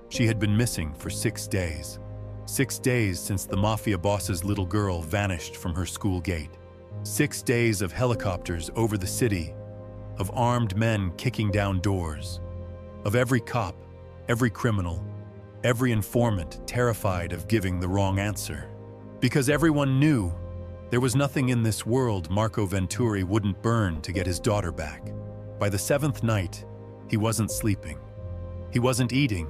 She had been missing for 6 days. 6 days since the Mafia Boss's little girl vanished from her school gate. 6 days of helicopters over the city, of armed men kicking down doors, of every cop, every criminal, every informant terrified of giving the wrong answer. Because everyone knew there was nothing in this world Marco Venturi wouldn't burn to get his daughter back. By the 7th night, he wasn't sleeping. He wasn't eating.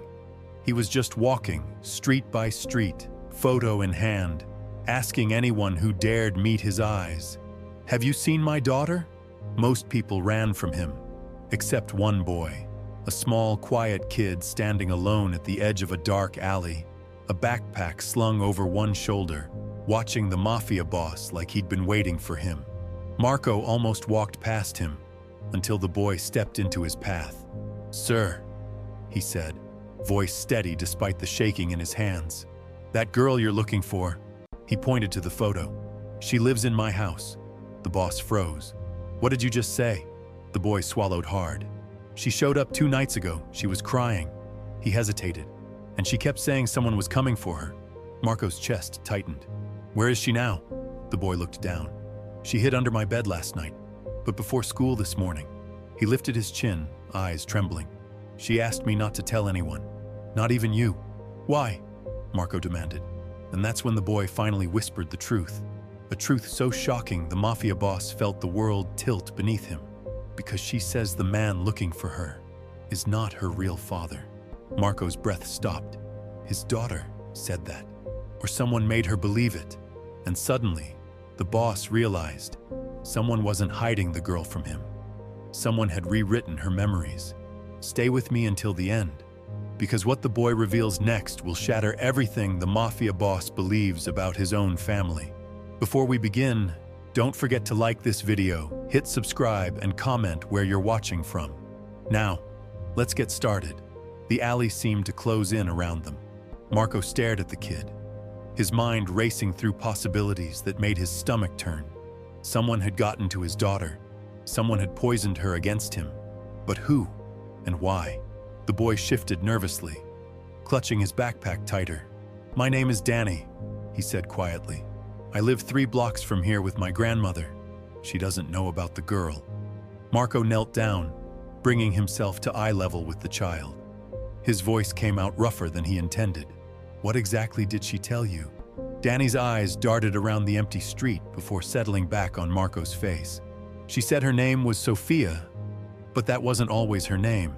He was just walking, street by street, photo in hand, asking anyone who dared meet his eyes, "Have you seen my daughter?" Most people ran from him, except one boy, a small, quiet kid standing alone at the edge of a dark alley, a backpack slung over one shoulder, watching the Mafia Boss like he'd been waiting for him. Marco almost walked past him until the boy stepped into his path. "Sir," he said, voice steady despite the shaking in his hands. "That girl you're looking for," he pointed to the photo. "She lives in my house." The boss froze. "What did you just say?" The boy swallowed hard. "She showed up 2 nights ago. She was crying." He hesitated, and she kept saying someone was coming for her. Marco's chest tightened. "Where is she now?" The boy looked down. "She hid under my bed last night, but before school this morning." He lifted his chin, eyes trembling. "She asked me not to tell anyone, not even you." "Why?" Marco demanded. And that's when the boy finally whispered the truth. A truth so shocking the Mafia Boss felt the world tilt beneath him. "Because she says the man looking for her is not her real father." Marco's breath stopped. His daughter said that, or someone made her believe it. And suddenly, the boss realized someone wasn't hiding the girl from him. Someone had rewritten her memories. Stay with me until the end, because what the boy reveals next will shatter everything the Mafia Boss believes about his own family. Before we begin, don't forget to like this video, hit subscribe, and comment where you're watching from. Now, let's get started. The alley seemed to close in around them. Marco stared at the kid, his mind racing through possibilities that made his stomach turn. Someone had gotten to his daughter. Someone had poisoned her against him. But who and why? The boy shifted nervously, clutching his backpack tighter. "My name is Danny," he said quietly. "I live 3 blocks from here with my grandmother. She doesn't know about the girl." Marco knelt down, bringing himself to eye level with the child. His voice came out rougher than he intended. "What exactly did she tell you?" Danny's eyes darted around the empty street before settling back on Marco's face. "She said her name was Sophia, but that wasn't always her name.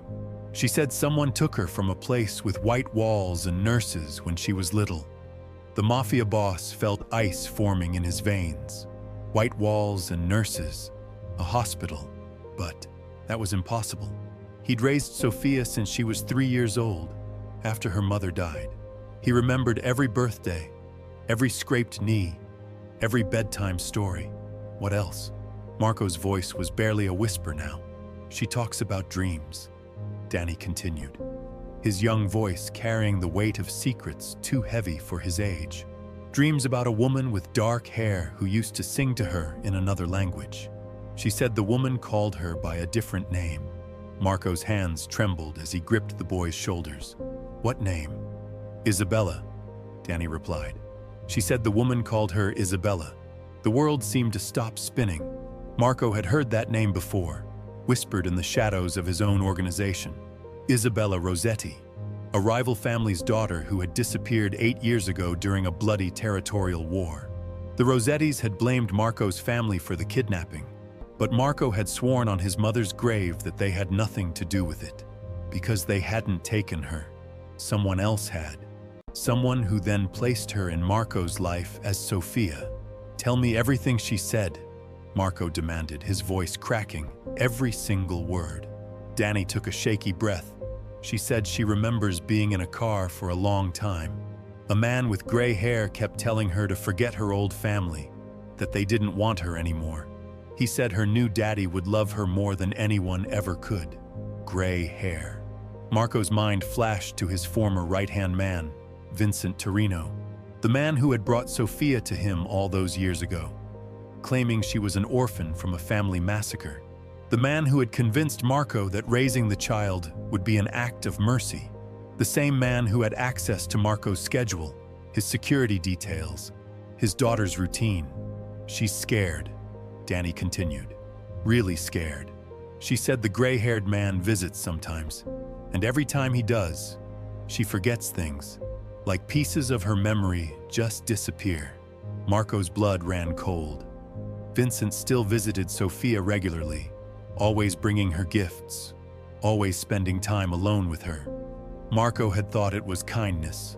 She said someone took her from a place with white walls and nurses when she was little." The Mafia Boss felt ice forming in his veins. White walls and nurses, a hospital. But that was impossible. He'd raised Sophia since she was 3 years old, after her mother died. He remembered every birthday, every scraped knee, every bedtime story. What else? Marco's voice was barely a whisper now. "She talks about dreams," Danny continued, his young voice carrying the weight of secrets too heavy for his age. "Dreams about a woman with dark hair who used to sing to her in another language. She said the woman called her by a different name." Marco's hands trembled as he gripped the boy's shoulders. "What name?" "Isabella," Danny replied. "She said the woman called her Isabella." The world seemed to stop spinning. Marco had heard that name before, whispered in the shadows of his own organization. Isabella Rossetti, a rival family's daughter who had disappeared 8 years ago during a bloody territorial war. The Rossettis had blamed Marco's family for the kidnapping, but Marco had sworn on his mother's grave that they had nothing to do with it. Because they hadn't taken her. Someone else had. Someone who then placed her in Marco's life as Sophia. "Tell me everything she said," Marco demanded, his voice cracking, every single word. Danny took a shaky breath. "She said she remembers being in a car for a long time. A man with gray hair kept telling her to forget her old family, that they didn't want her anymore. He said her new daddy would love her more than anyone ever could." Gray hair. Marco's mind flashed to his former right-hand man, Vincent Torino, the man who had brought Sophia to him all those years ago, claiming she was an orphan from a family massacre. The man who had convinced Marco that raising the child would be an act of mercy. The same man who had access to Marco's schedule, his security details, his daughter's routine. She's scared, Danny continued. Really scared. She said the gray-haired man visits sometimes, and every time he does, she forgets things. Like pieces of her memory just disappear. Marco's blood ran cold. Vincent still visited Sophia regularly, always bringing her gifts, always spending time alone with her. Marco had thought it was kindness,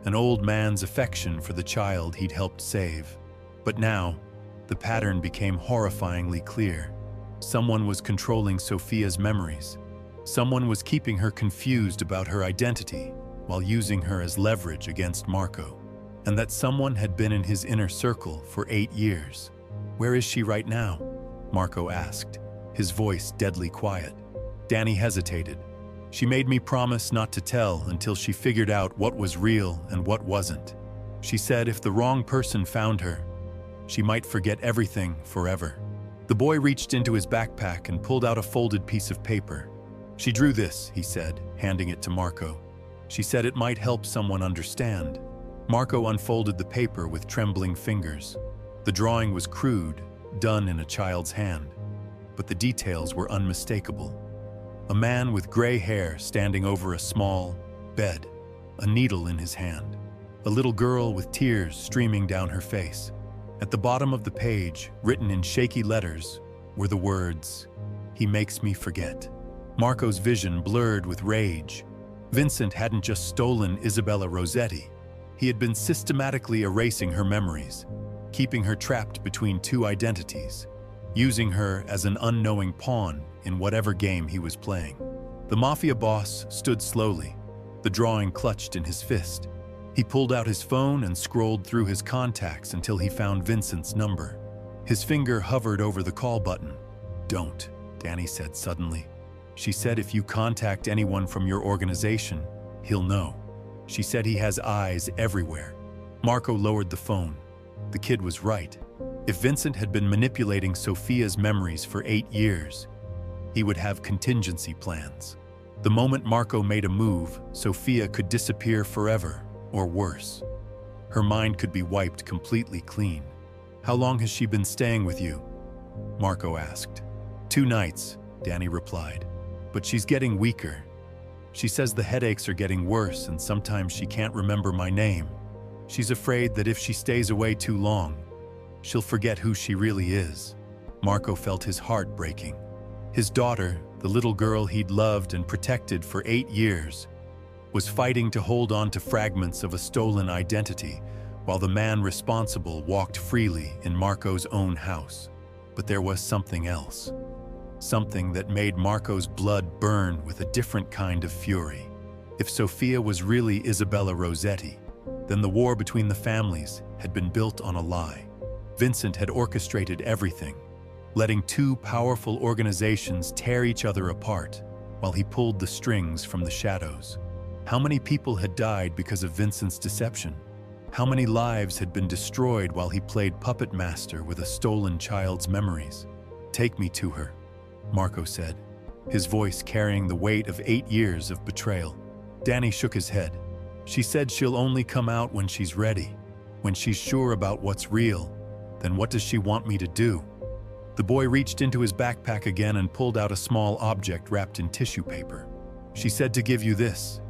an old man's affection for the child he'd helped save. But now, the pattern became horrifyingly clear. Someone was controlling Sophia's memories. Someone was keeping her confused about her identity while using her as leverage against Marco. And that someone had been in his inner circle for 8 years. "Where is she right now?" Marco asked, his voice deadly quiet. Danny hesitated. "She made me promise not to tell until she figured out what was real and what wasn't. She said if the wrong person found her, she might forget everything forever." The boy reached into his backpack and pulled out a folded piece of paper. "She drew this," he said, handing it to Marco. "She said it might help someone understand." Marco unfolded the paper with trembling fingers. The drawing was crude, done in a child's hand, but the details were unmistakable. A man with gray hair standing over a small bed, a needle in his hand. A little girl with tears streaming down her face. At the bottom of the page, written in shaky letters, were the words, "He makes me forget." Marco's vision blurred with rage. Vincent hadn't just stolen Isabella Rossetti. He had been systematically erasing her memories, keeping her trapped between two identities, using her as an unknowing pawn in whatever game he was playing. The Mafia Boss stood slowly, the drawing clutched in his fist. He pulled out his phone and scrolled through his contacts until he found Vincent's number. His finger hovered over the call button. "Don't," Danny said suddenly. "She said if you contact anyone from your organization, he'll know. She said he has eyes everywhere." Marco lowered the phone. The kid was right. If Vincent had been manipulating Sophia's memories for 8 years, he would have contingency plans. The moment Marco made a move, Sophia could disappear forever, or worse. Her mind could be wiped completely clean. "How long has she been staying with you?" Marco asked. 2 nights, Danny replied. "But she's getting weaker. She says the headaches are getting worse and sometimes she can't remember my name. She's afraid that if she stays away too long, she'll forget who she really is." Marco felt his heart breaking. His daughter, the little girl he'd loved and protected for 8 years, was fighting to hold on to fragments of a stolen identity while the man responsible walked freely in Marco's own house. But there was something else. Something that made Marco's blood burn with a different kind of fury. If Sophia was really Isabella Rossetti, then the war between the families had been built on a lie. Vincent had orchestrated everything, letting 2 powerful organizations tear each other apart while he pulled the strings from the shadows. How many people had died because of Vincent's deception? How many lives had been destroyed while he played puppet master with a stolen child's memories? "Take me to her," Marco said, his voice carrying the weight of 8 years of betrayal. Danny shook his head. "She said she'll only come out when she's ready, when she's sure about what's real. Then what does she want me to do?" The boy reached into his backpack again and pulled out a small object wrapped in tissue paper. "She said to give you this.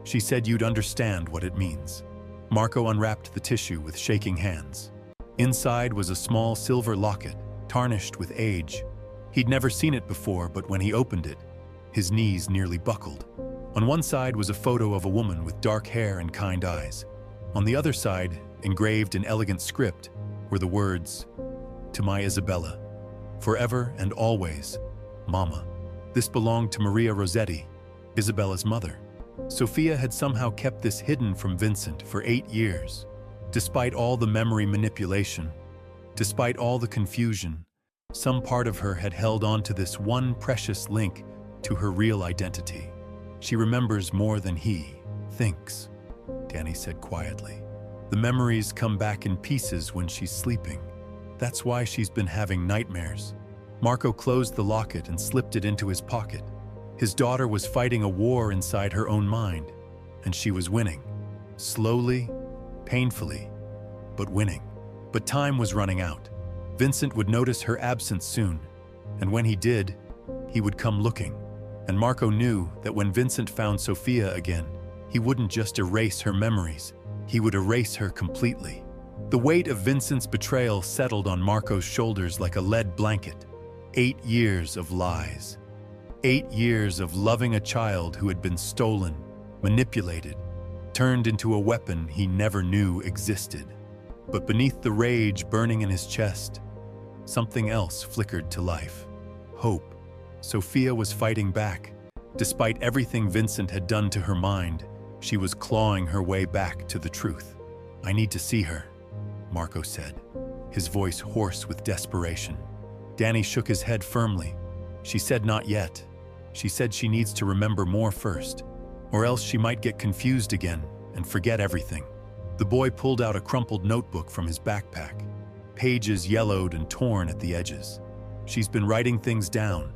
She said you'd understand what it means." Marco unwrapped the tissue with shaking hands. Inside was a small silver locket, tarnished with age. He'd never seen it before, but when he opened it, his knees nearly buckled. On one side was a photo of a woman with dark hair and kind eyes. On the other side, engraved in elegant script, were the words, "To my Isabella, forever and always, Mama." This belonged to Maria Rossetti, Isabella's mother. Sophia had somehow kept this hidden from Vincent for 8 years. Despite all the memory manipulation, despite all the confusion, some part of her had held on to this one precious link to her real identity. "She remembers more than he thinks," Danny said quietly. "The memories come back in pieces when she's sleeping. That's why she's been having nightmares." Marco closed the locket and slipped it into his pocket. His daughter was fighting a war inside her own mind. and she was winning. Slowly, painfully, but winning. But time was running out. Vincent would notice her absence soon, and when he did, he would come looking. And Marco knew that when Vincent found Sophia again, he wouldn't just erase her memories, he would erase her completely. The weight of Vincent's betrayal settled on Marco's shoulders like a lead blanket. 8 years of lies. 8 years of loving a child who had been stolen, manipulated, turned into a weapon he never knew existed. But beneath the rage burning in his chest, something else flickered to life. Hope. Sophia was fighting back. Despite everything Vincent had done to her mind, she was clawing her way back to the truth. "I need to see her," Marco said, his voice hoarse with desperation. Danny shook his head firmly. She said not yet. She said she needs to remember more first, or else she might get confused again and forget everything. The boy pulled out a crumpled notebook from his backpack, pages yellowed and torn at the edges. "She's been writing things down,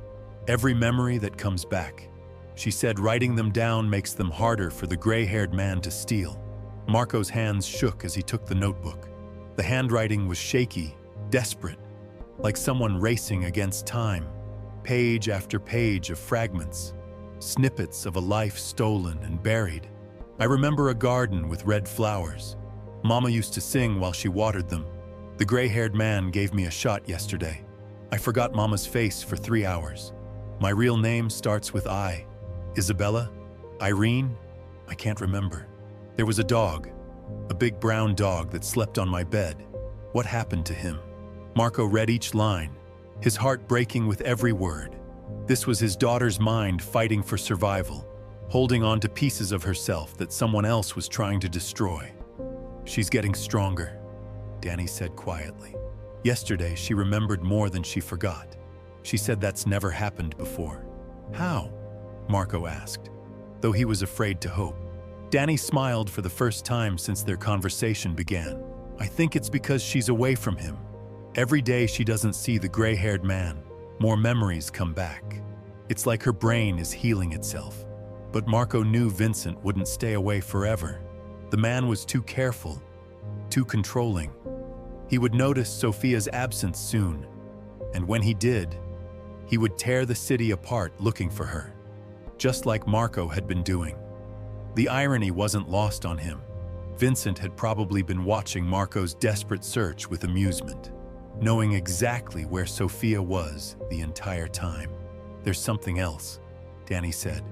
every memory that comes back. She said writing them down makes them harder for the gray-haired man to steal." Marco's hands shook as he took the notebook. The handwriting was shaky, desperate, like someone racing against time. Page after page of fragments, snippets of a life stolen and buried. "I remember a garden with red flowers. Mama used to sing while she watered them. The gray-haired man gave me a shot yesterday. I forgot Mama's face for 3 hours. My real name starts with I. Isabella? Irene? I can't remember. There was a dog, a big brown dog that slept on my bed. What happened to him?" Marco read each line, his heart breaking with every word. This was his daughter's mind fighting for survival, holding on to pieces of herself that someone else was trying to destroy. "She's getting stronger," Danny said quietly. Yesterday, she remembered more than she forgot. She said that's never happened before. "How?" Marco asked, though he was afraid to hope. Danny smiled for the first time since their conversation began. "I think it's because she's away from him. Every day she doesn't see the gray-haired man, more memories come back. It's like her brain is healing itself." But Marco knew Vincent wouldn't stay away forever. The man was too careful, too controlling. He would notice Sophia's absence soon, and when he did, he would tear the city apart looking for her, just like Marco had been doing. The irony wasn't lost on him. Vincent had probably been watching Marco's desperate search with amusement, knowing exactly where Sophia was the entire time. "There's something else," Danny said,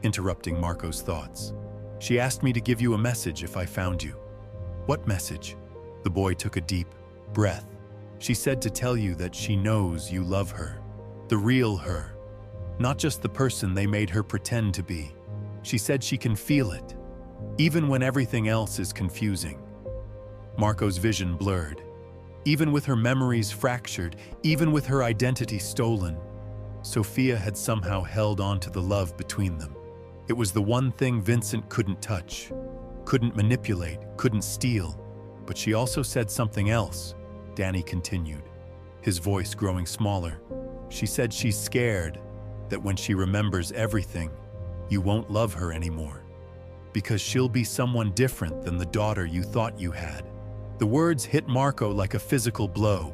interrupting Marco's thoughts. "She asked me to give you a message if I found you." "What message?" The boy took a deep breath. "She said to tell you that she knows you love her. The real her. Not just the person they made her pretend to be. She said she can feel it, even when everything else is confusing." Marco's vision blurred. Even with her memories fractured, even with her identity stolen, Sophia had somehow held on to the love between them. It was the one thing Vincent couldn't touch, couldn't manipulate, couldn't steal. But she also said something else, Danny continued, his voice growing smaller. "She said she's scared that when she remembers everything, you won't love her anymore, because she'll be someone different than the daughter you thought you had." The words hit Marco like a physical blow.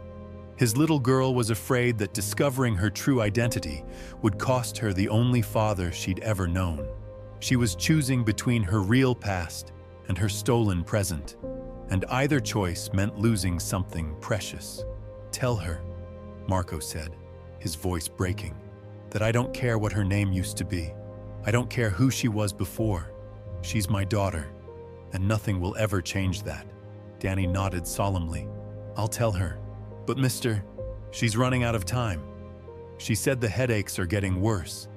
His little girl was afraid that discovering her true identity would cost her the only father she'd ever known. She was choosing between her real past and her stolen present, and either choice meant losing something precious. "Tell her," Marco said, his voice breaking, "that I don't care what her name used to be. I don't care who she was before. She's my daughter, and nothing will ever change that." Danny nodded solemnly. "I'll tell her. But mister, she's running out of time. She said the headaches are getting worse,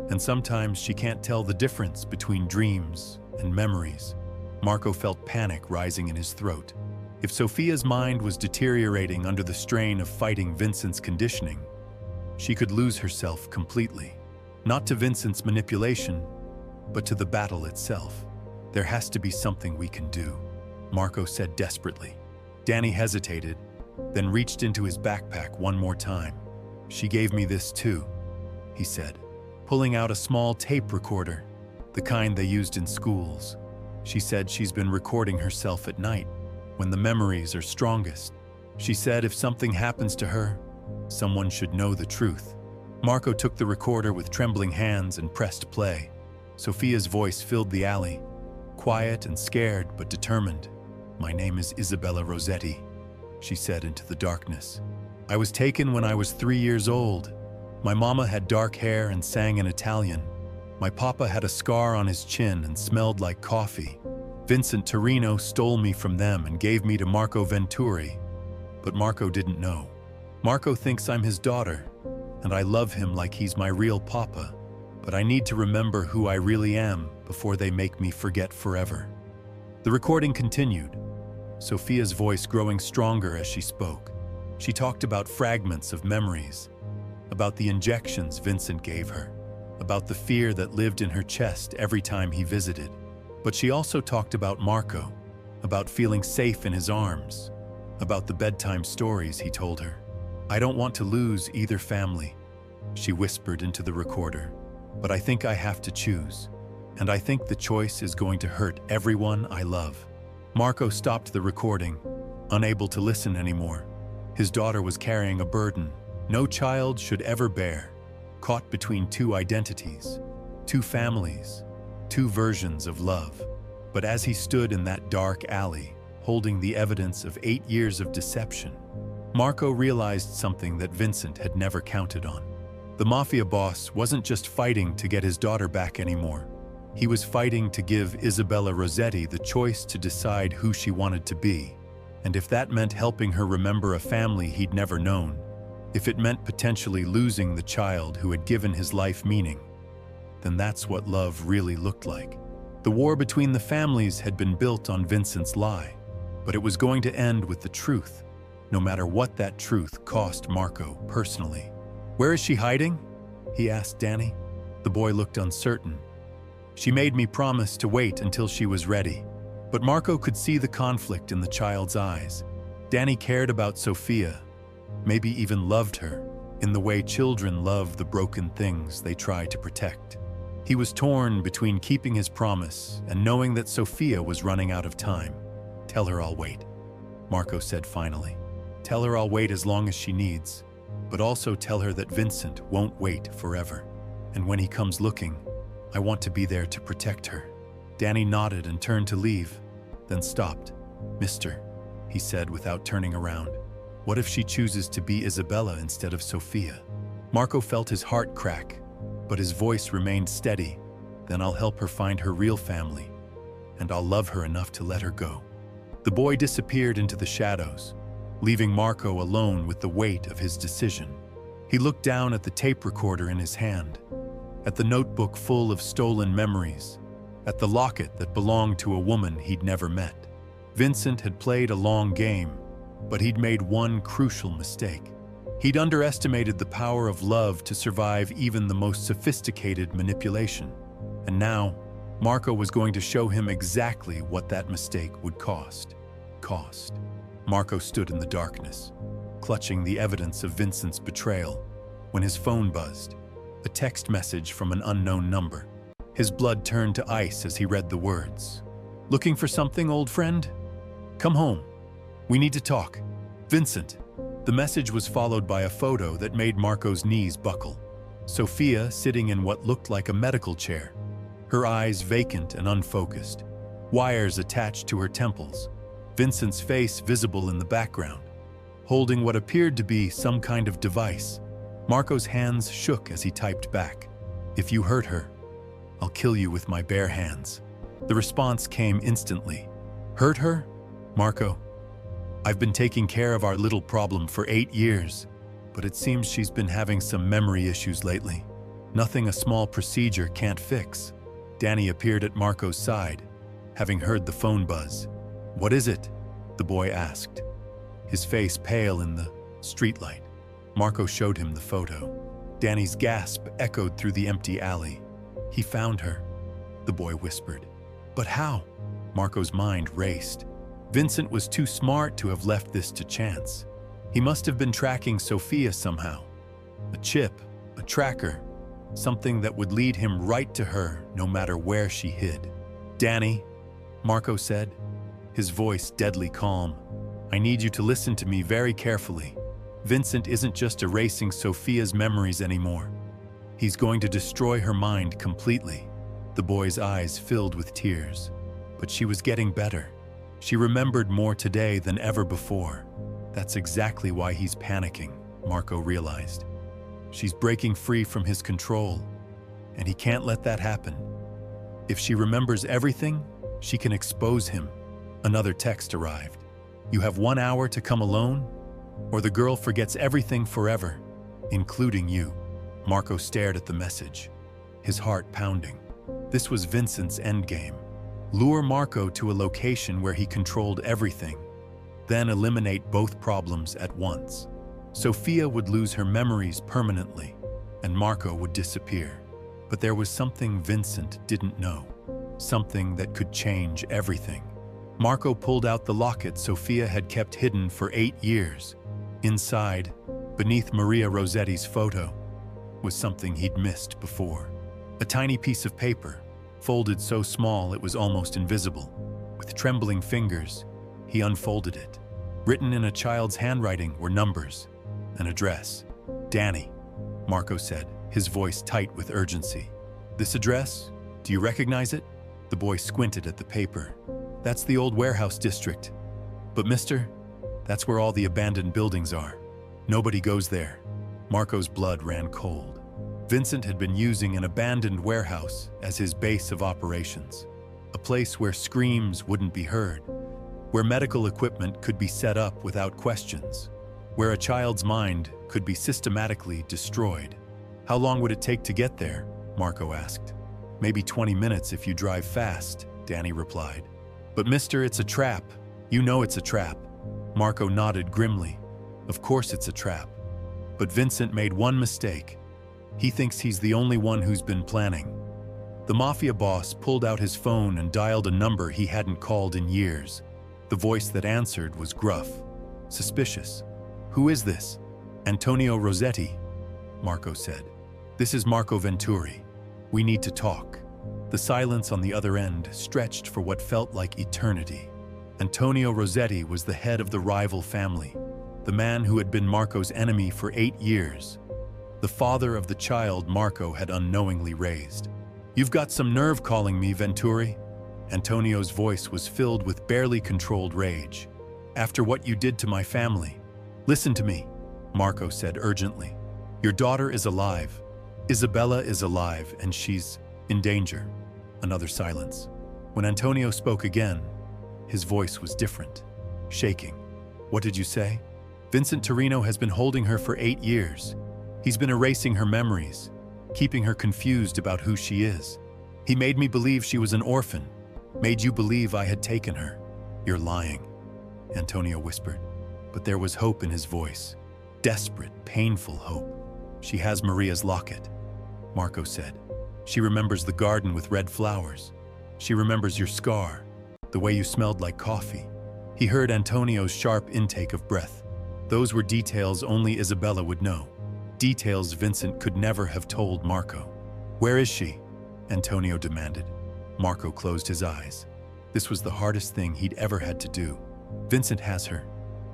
and sometimes she can't tell the difference between dreams and memories." Marco felt panic rising in his throat. If Sophia's mind was deteriorating under the strain of fighting Vincent's conditioning, she could lose herself completely. Not to Vincent's manipulation, but to the battle itself. "There has to be something we can do," Marco said desperately. Danny hesitated, then reached into his backpack one more time. "She gave me this too," he said, pulling out a small tape recorder, the kind they used in schools. She said she's been recording herself at night, when the memories are strongest. She said if something happens to her, someone should know the truth. Marco took the recorder with trembling hands and pressed play. Sophia's voice filled the alley, quiet and scared but determined. "My name is Isabella Rossetti," she said into the darkness. "I was taken when I was 3 years old. My mama had dark hair and sang in Italian. My papa had a scar on his chin and smelled like coffee. Vincent Torino stole me from them and gave me to Marco Venturi. But Marco didn't know. Marco thinks I'm his daughter, and I love him like he's my real papa. But I need to remember who I really am before they make me forget forever." The recording continued, Sophia's voice growing stronger as she spoke. She talked about fragments of memories, about the injections Vincent gave her, about the fear that lived in her chest every time he visited. But she also talked about Marco, about feeling safe in his arms, about the bedtime stories he told her. "I don't want to lose either family," she whispered into the recorder, "but I think I have to choose, and I think the choice is going to hurt everyone I love." Marco stopped the recording, unable to listen anymore. His daughter was carrying a burden no child should ever bear, caught between two identities, two families, two versions of love. But as he stood in that dark alley, holding the evidence of 8 years of deception, Marco realized something that Vincent had never counted on. The Mafia boss wasn't just fighting to get his daughter back anymore. He was fighting to give Isabella Rossetti the choice to decide who she wanted to be. And if that meant helping her remember a family he'd never known, if it meant potentially losing the child who had given his life meaning, then that's what love really looked like. The war between the families had been built on Vincent's lie, but it was going to end with the truth, no matter what that truth cost Marco personally. "Where is she hiding?" he asked Danny. The boy looked uncertain. "She made me promise to wait until she was ready." But Marco could see the conflict in the child's eyes. Danny cared about Sophia, maybe even loved her, in the way children love the broken things they try to protect. He was torn between keeping his promise and knowing that Sophia was running out of time. "Tell her I'll wait," Marco said finally. "Tell her I'll wait as long as she needs, but also tell her that Vincent won't wait forever. And when he comes looking, I want to be there to protect her." Danny nodded and turned to leave, then stopped. "Mister," he said without turning around, "what if she chooses to be Isabella instead of Sophia?" Marco felt his heart crack, but his voice remained steady. "Then I'll help her find her real family, and I'll love her enough to let her go." The boy disappeared into the shadows, leaving Marco alone with the weight of his decision. He looked down at the tape recorder in his hand, at the notebook full of stolen memories, at the locket that belonged to a woman he'd never met. Vincent had played a long game, but he'd made one crucial mistake. He'd underestimated the power of love to survive even the most sophisticated manipulation. And now, Marco was going to show him exactly what that mistake would cost. Marco stood in the darkness, clutching the evidence of Vincent's betrayal, when his phone buzzed, a text message from an unknown number. His blood turned to ice as he read the words. "Looking for something, old friend? Come home. We need to talk. Vincent." The message was followed by a photo that made Marco's knees buckle. Sophia sitting in what looked like a medical chair, her eyes vacant and unfocused, wires attached to her temples, Vincent's face visible in the background, holding what appeared to be some kind of device. Marco's hands shook as he typed back, "If you hurt her, I'll kill you with my bare hands." The response came instantly. "Hurt her? Marco, I've been taking care of our little problem for 8 years, but it seems she's been having some memory issues lately. Nothing a small procedure can't fix." Danny appeared at Marco's side, having heard the phone buzz. "What is it?" the boy asked, his face pale in the streetlight. Marco showed him the photo. Danny's gasp echoed through the empty alley. "He found her," the boy whispered. "But how?" Marco's mind raced. Vincent was too smart to have left this to chance. He must have been tracking Sophia somehow. A chip, a tracker, something that would lead him right to her no matter where she hid. "Danny," Marco said, his voice deadly calm. I need you to listen to me very carefully. Vincent isn't just erasing Sophia's memories anymore. He's going to destroy her mind completely. The boy's eyes filled with tears. But she was getting better. She remembered more today than ever before. That's exactly why he's panicking, Marco realized. She's breaking free from his control, and he can't let that happen. If she remembers everything, she can expose him. Another text arrived. You have 1 hour to come alone, or the girl forgets everything forever, including you. Marco stared at the message, his heart pounding. This was Vincent's endgame. Lure Marco to a location where he controlled everything, then eliminate both problems at once. Sophia would lose her memories permanently, and Marco would disappear. But there was something Vincent didn't know, something that could change everything. Marco pulled out the locket Sophia had kept hidden for 8 years. Inside, beneath Maria Rossetti's photo, was something he'd missed before. A tiny piece of paper, folded so small it was almost invisible. With trembling fingers, he unfolded it. Written in a child's handwriting were numbers, an address. Danny, Marco said, his voice tight with urgency. This address? Do you recognize it? The boy squinted at the paper. That's the old warehouse district. But mister, that's where all the abandoned buildings are. Nobody goes there. Marco's blood ran cold. Vincent had been using an abandoned warehouse as his base of operations. A place where screams wouldn't be heard, where medical equipment could be set up without questions, where a child's mind could be systematically destroyed. How long would it take to get there? Marco asked. Maybe 20 minutes if you drive fast, Danny replied. But mister, it's a trap. You know it's a trap. Marco nodded grimly. Of course it's a trap. But Vincent made one mistake. He thinks he's the only one who's been planning. The Mafia Boss pulled out his phone and dialed a number he hadn't called in years. The voice that answered was gruff, suspicious. Who is this? Antonio Rossetti, Marco said. This is Marco Venturi. We need to talk. The silence on the other end stretched for what felt like eternity. Antonio Rossetti was the head of the rival family, the man who had been Marco's enemy for 8 years, the father of the child Marco had unknowingly raised. You've got some nerve calling me, Venturi. Antonio's voice was filled with barely controlled rage. After what you did to my family. Listen to me, Marco said urgently. Your daughter is alive. Isabella is alive, and she's in danger. Another silence. When Antonio spoke again, his voice was different, shaking. What did you say? Vincent Torino has been holding her for 8 years. He's been erasing her memories, keeping her confused about who she is. He made me believe she was an orphan, made you believe I had taken her. You're lying, Antonio whispered. But there was hope in his voice. Desperate, painful hope. She has Maria's locket, Marco said. She remembers the garden with red flowers. She remembers your scar, the way you smelled like coffee. He heard Antonio's sharp intake of breath. Those were details only Isabella would know. Details Vincent could never have told Marco. Where is she? Antonio demanded. Marco closed his eyes. This was the hardest thing he'd ever had to do. Vincent has her.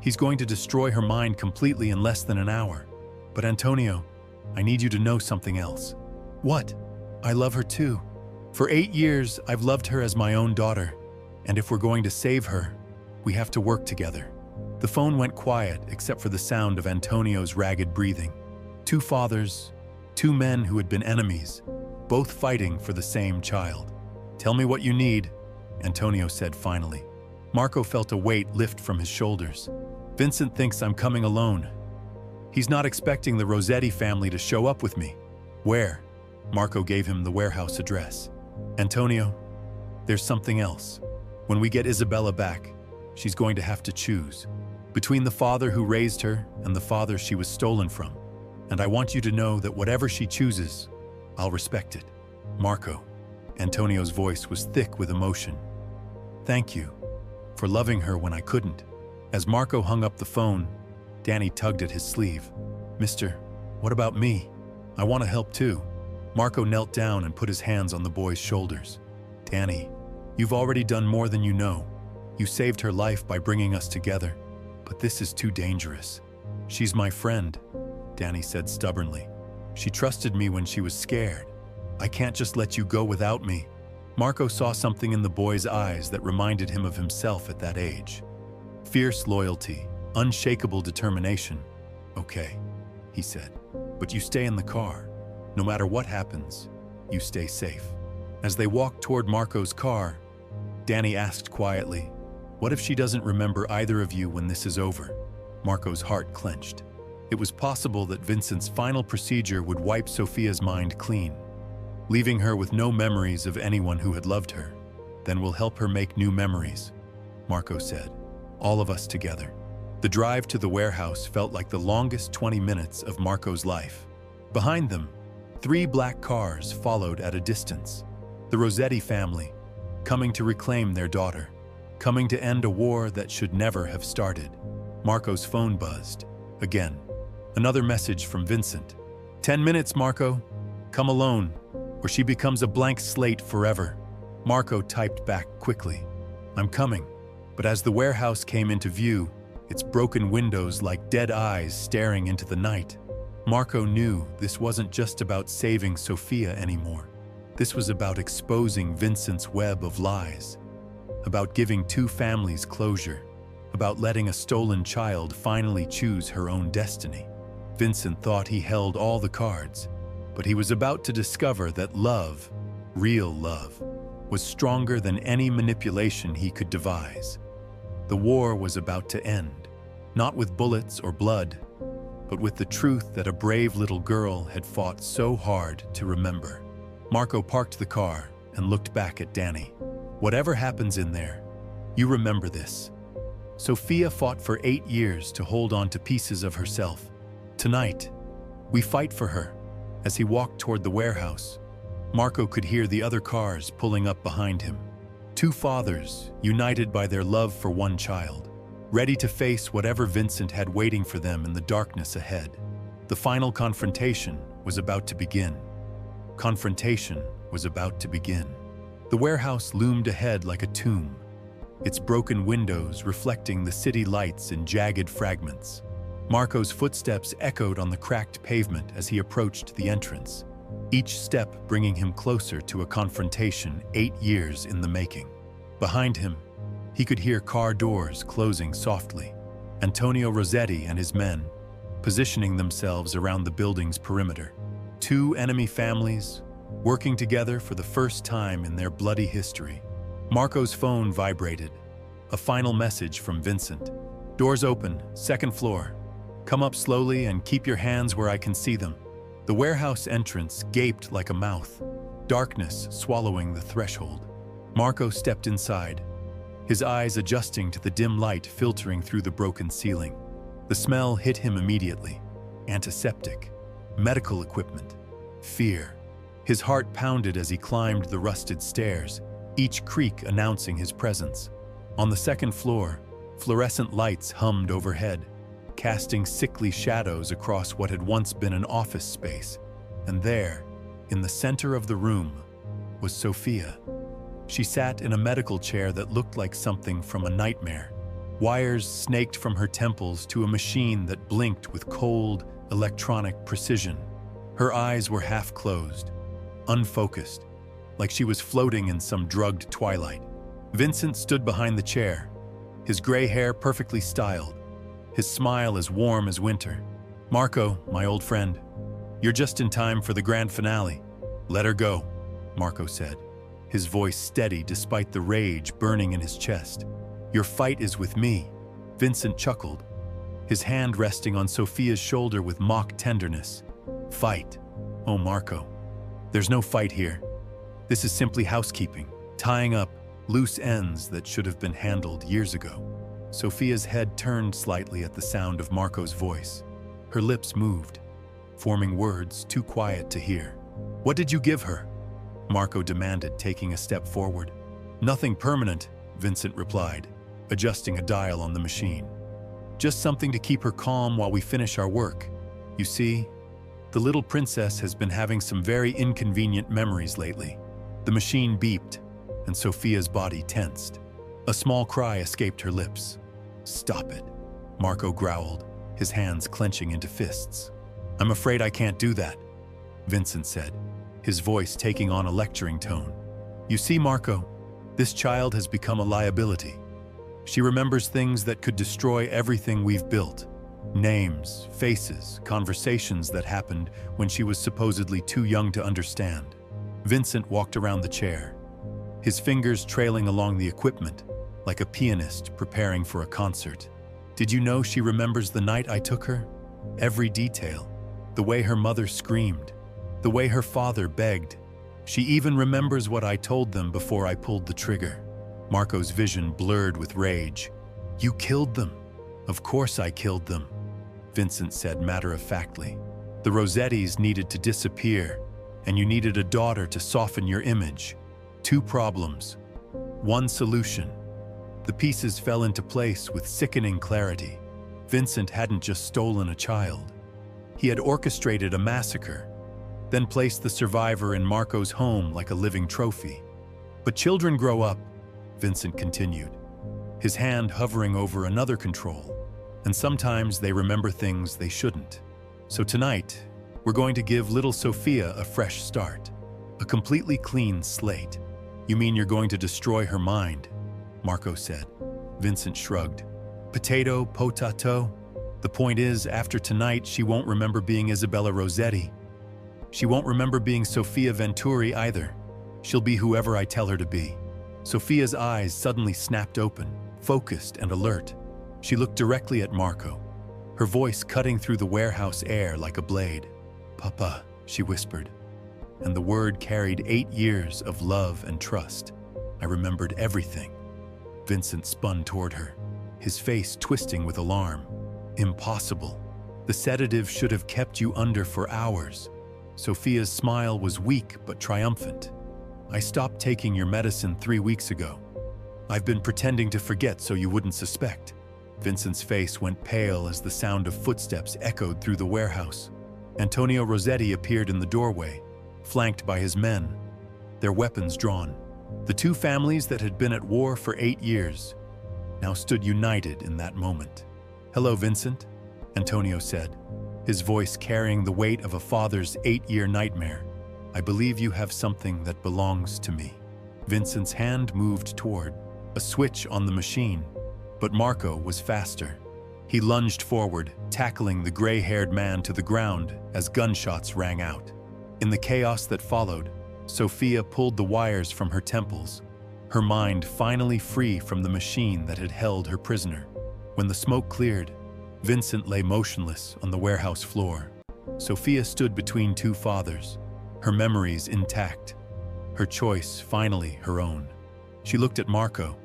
He's going to destroy her mind completely in less than an hour. But Antonio, I need you to know something else. What? I love her too. For 8 years, I've loved her as my own daughter. And if we're going to save her, we have to work together. The phone went quiet except for the sound of Antonio's ragged breathing. 2 fathers, 2 men who had been enemies, both fighting for the same child. Tell me what you need, Antonio said finally. Marco felt a weight lift from his shoulders. Vincent thinks I'm coming alone. He's not expecting the Rossetti family to show up with me. Where? Marco gave him the warehouse address. Antonio, there's something else. When we get Isabella back, she's going to have to choose between the father who raised her and the father she was stolen from. And I want you to know that whatever she chooses, I'll respect it. Marco. Antonio's voice was thick with emotion. Thank you for loving her when I couldn't. As Marco hung up the phone, Danny tugged at his sleeve. Mister, what about me? I want to help too. Marco knelt down and put his hands on the boy's shoulders. Danny, You've already done more than you know. You saved her life by bringing us together. But this is too dangerous. She's my friend, Danny said stubbornly. She trusted me when she was scared. I can't just let you go without me. Marco saw something in the boy's eyes that reminded him of himself at that age. Fierce loyalty, unshakable determination. Okay, he said, but you stay in the car. No matter what happens, you stay safe. As they walked toward Marco's car, Danny asked quietly, "What if she doesn't remember either of you when this is over?" Marco's heart clenched. It was possible that Vincent's final procedure would wipe Sophia's mind clean, leaving her with no memories of anyone who had loved her. Then we'll help her make new memories, Marco said, all of us together. The drive to the warehouse felt like the longest 20 minutes of Marco's life. Behind them, 3 black cars followed at a distance. The Rossetti family, coming to reclaim their daughter, coming to end a war that should never have started. Marco's phone buzzed. Again, another message from Vincent. 10 minutes, Marco. Come alone, or she becomes a blank slate forever. Marco typed back quickly. I'm coming. But as the warehouse came into view, its broken windows like dead eyes staring into the night, Marco knew this wasn't just about saving Sophia anymore. This was about exposing Vincent's web of lies, about giving 2 families closure, about letting a stolen child finally choose her own destiny. Vincent thought he held all the cards, but he was about to discover that love, real love, was stronger than any manipulation he could devise. The war was about to end, not with bullets or blood, but with the truth that a brave little girl had fought so hard to remember. Marco parked the car and looked back at Danny. Whatever happens in there, you remember this. Sophia fought for 8 years to hold on to pieces of herself. Tonight, we fight for her. As he walked toward the warehouse, Marco could hear the other cars pulling up behind him. 2 fathers, united by their love for one child, ready to face whatever Vincent had waiting for them in the darkness ahead. The final confrontation was about to begin. Confrontation was about to begin. The warehouse loomed ahead like a tomb, its broken windows reflecting the city lights in jagged fragments. Marco's footsteps echoed on the cracked pavement as he approached the entrance, each step bringing him closer to a confrontation 8 years in the making. Behind him, he could hear car doors closing softly, Antonio Rossetti and his men positioning themselves around the building's perimeter. 2 enemy families working together for the first time in their bloody history. Marco's phone vibrated. A final message from Vincent. Doors open, 2nd floor. Come up slowly and keep your hands where I can see them. The warehouse entrance gaped like a mouth, darkness swallowing the threshold. Marco stepped inside, his eyes adjusting to the dim light filtering through the broken ceiling. The smell hit him immediately. Antiseptic, medical equipment, fear. His heart pounded as he climbed the rusted stairs, each creak announcing his presence. On the 2nd floor, fluorescent lights hummed overhead, casting sickly shadows across what had once been an office space. And there, in the center of the room, was Sophia. She sat in a medical chair that looked like something from a nightmare. Wires snaked from her temples to a machine that blinked with cold, electronic precision. Her eyes were half closed, unfocused, like she was floating in some drugged twilight. Vincent stood behind the chair, his gray hair perfectly styled, his smile as warm as winter. Marco, my old friend, you're just in time for the grand finale. Let her go, Marco said, his voice steady despite the rage burning in his chest. Your fight is with me. Vincent chuckled, his hand resting on Sophia's shoulder with mock tenderness. Fight? Oh, Marco, there's no fight here. This is simply housekeeping, tying up loose ends that should have been handled years ago. Sophia's head turned slightly at the sound of Marco's voice. Her lips moved, forming words too quiet to hear. What did you give her? Marco demanded, taking a step forward. Nothing permanent, Vincent replied, adjusting a dial on the machine. Just something to keep her calm while we finish our work. You see, the little princess has been having some very inconvenient memories lately. The machine beeped, and Sophia's body tensed. A small cry escaped her lips. "Stop it," Marco growled, his hands clenching into fists. "I'm afraid I can't do that," Vincent said, his voice taking on a lecturing tone. "You see, Marco, this child has become a liability. She remembers things that could destroy everything we've built. Names, faces, conversations that happened when she was supposedly too young to understand." Vincent walked around the chair, his fingers trailing along the equipment, like a pianist preparing for a concert. "Did you know she remembers the night I took her? Every detail. The way her mother screamed. The way her father begged. She even remembers what I told them before I pulled the trigger." Marco's vision blurred with rage. "You killed them." "Of course I killed them," Vincent said matter-of-factly. "The Rossettis needed to disappear, and you needed a daughter to soften your image. 2 problems. 1 solution." The pieces fell into place with sickening clarity. Vincent hadn't just stolen a child. He had orchestrated a massacre, then placed the survivor in Marco's home like a living trophy. "But children grow up," Vincent continued, his hand hovering over another control, "and sometimes they remember things they shouldn't. So tonight, we're going to give little Sophia a fresh start, a completely clean slate." "You mean you're going to destroy her mind?" Marco said. Vincent shrugged. "Potato, potato. The point is, after tonight, she won't remember being Isabella Rossetti. She won't remember being Sofia Venturi either. She'll be whoever I tell her to be." Sophia's eyes suddenly snapped open, focused and alert. She looked directly at Marco, her voice cutting through the warehouse air like a blade. "Papa," she whispered, and the word carried 8 years of love and trust. "I remembered everything." Vincent spun toward her, his face twisting with alarm. "Impossible. The sedative should have kept you under for hours." Sophia's smile was weak but triumphant. "I stopped taking your medicine 3 weeks ago. I've been pretending to forget so you wouldn't suspect." Vincent's face went pale as the sound of footsteps echoed through the warehouse. Antonio Rossetti appeared in the doorway, flanked by his men, their weapons drawn. The 2 families that had been at war for 8 years now stood united in that moment. "Hello, Vincent," Antonio said, his voice carrying the weight of a father's 8-year nightmare. "I believe you have something that belongs to me." Vincent's hand moved toward a switch on the machine, but Marco was faster. He lunged forward, tackling the gray-haired man to the ground as gunshots rang out. In the chaos that followed, Sophia pulled the wires from her temples, her mind finally free from the machine that had held her prisoner. When the smoke cleared, Vincent lay motionless on the warehouse floor. Sophia stood between 2 fathers, her memories intact, her choice finally her own. She looked at Marco,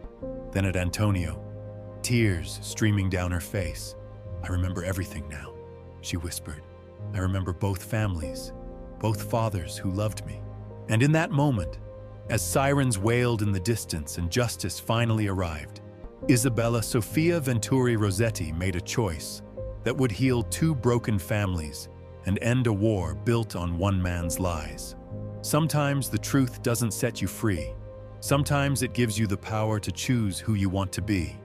then at Antonio, tears streaming down her face. "I remember everything now," she whispered. "I remember both families, both fathers who loved me." And in that moment, as sirens wailed in the distance and justice finally arrived, Isabella Sofia Venturi Rossetti made a choice that would heal 2 broken families and end a war built on one man's lies. Sometimes the truth doesn't set you free. Sometimes it gives you the power to choose who you want to be.